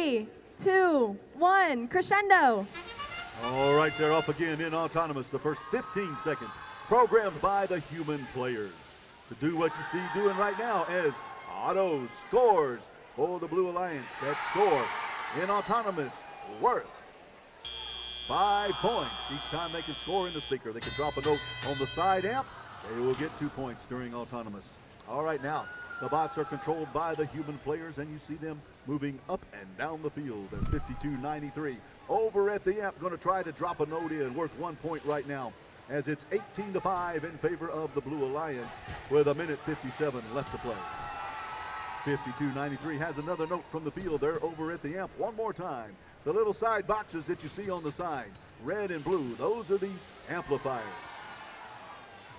3, 2, 1, crescendo. All right, they're off again in autonomous. The first 15 seconds programmed by the human players to do what you see doing right now as Otto scores for the Blue Alliance. That score in autonomous worth 5 points. Each time they can score in the speaker, they can drop a note on the side amp. They will get 2 points during autonomous. All right, now the bots are controlled by the human players, and you see them moving up and down the field as 52-93 over at the amp, going to try to drop a note in worth 1 point right now, as it's 18-5 in favor of the Blue Alliance with a minute 57 left to play. 52-93 has another note from the field. They're over at the amp one more time. The little side boxes that you see on the side, red and blue, those are the amplifiers.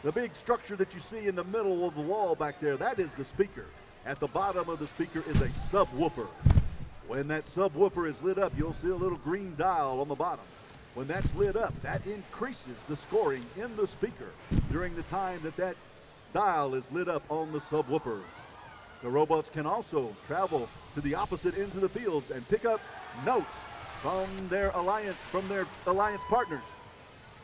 The big structure that you see in the middle of the wall back there, that is the speaker. At the bottom of the speaker is a subwoofer. When that subwoofer is lit up, you'll see a little green dial on the bottom. When that's lit up, that increases the scoring in the speaker during the time that that dial is lit up on the subwoofer. The robots can also travel to the opposite ends of the fields and pick up notes from their alliance partners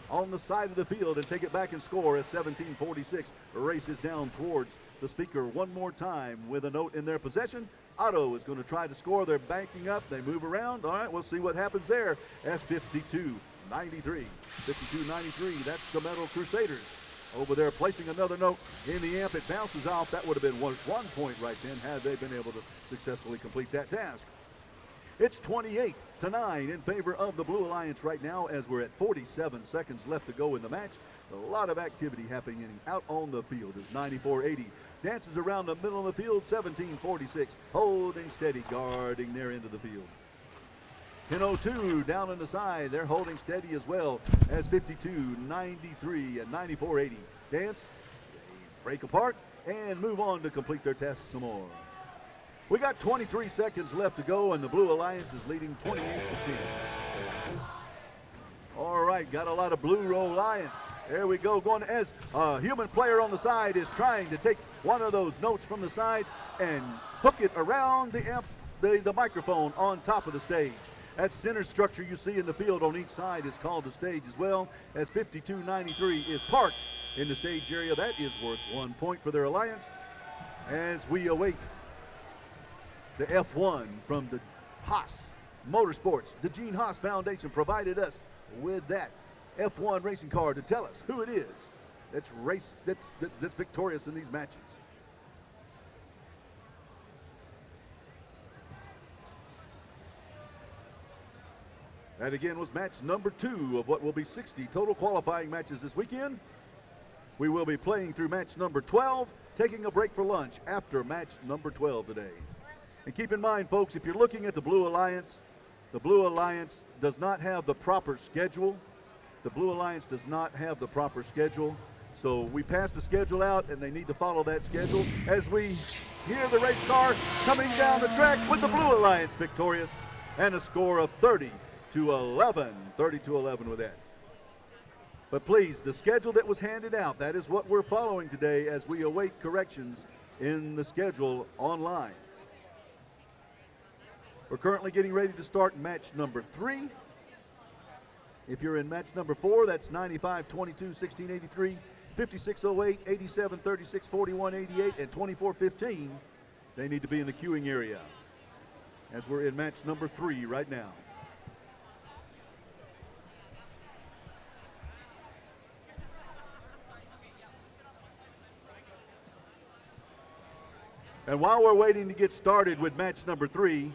on the side of the field and take it back and score as 17-46 races down towards the speaker one more time with a note in their possession. Otto is going to try to score. They're banking up. They move around. All right, we'll see what happens there as 52-93. 52-93, that's the Metal Crusaders over there placing another note in the amp. It bounces off. That would have been 1 point right then had they been able to successfully complete that task. It's 28-9 in favor of the Blue Alliance right now as we're at 47 seconds left to go in the match. A lot of activity happening out on the field as 94-80 dances around the middle of the field. 17-46 holding steady, guarding their end of the field. 10-02 down on the side. They're holding steady as well as 52-93 and 94-80 dance. They break apart and move on to complete their test some more. We got 23 seconds left to go, and the Blue Alliance is leading 28-10. All right, got a lot of Blue Alliance. There we go, going as a human player on the side is trying to take one of those notes from the side and hook it around the amp, the microphone on top of the stage. That center structure you see in the field on each side is called the stage as well, as 52-93 is parked in the stage area. That is worth 1 point for their alliance as we await the F1 from the Haas Motorsports. The Gene Haas Foundation provided us with that F1 racing car to tell us who it is that's victorious in these matches. That again was match number 2 of what will be 60 total qualifying matches this weekend. We will be playing through match number 12, taking a break for lunch after match number 12 today. And keep in mind, folks, if you're looking at the Blue Alliance does not have the proper schedule. The Blue Alliance does not have the proper schedule. So we passed the schedule out, and they need to follow that schedule as we hear the race car coming down the track with the Blue Alliance victorious and a score of 30-11. 30-11 with that. But please, the schedule that was handed out, that is what we're following today as we await corrections in the schedule online. We're currently getting ready to start match number 3. If you're in match number 4, that's 95-22, 1683, 5608, 8736, 4188, and 2415. They need to be in the queuing area as we're in match number 3 right now. And while we're waiting to get started with match number 3,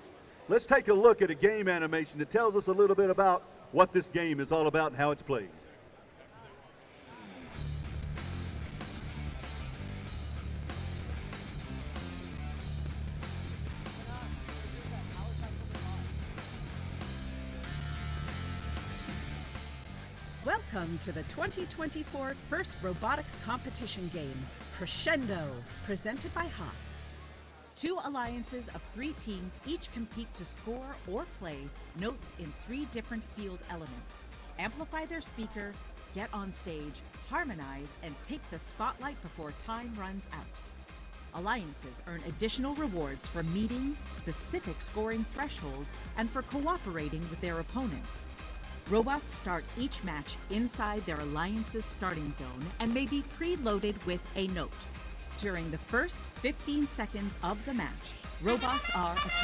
let's take a look at a game animation that tells us a little bit about what this game is all about and how it's played. Welcome to the 2024 First Robotics Competition game, Crescendo, presented by Haas. 2 alliances of 3 teams each compete to score or play notes in 3 different field elements, amplify their speaker, get on stage, harmonize, and take the spotlight before time runs out. Alliances earn additional rewards for meeting specific scoring thresholds and for cooperating with their opponents. Robots start each match inside their alliance's starting zone and may be preloaded with a note. During the first 15 seconds of the match, robots are autonomous.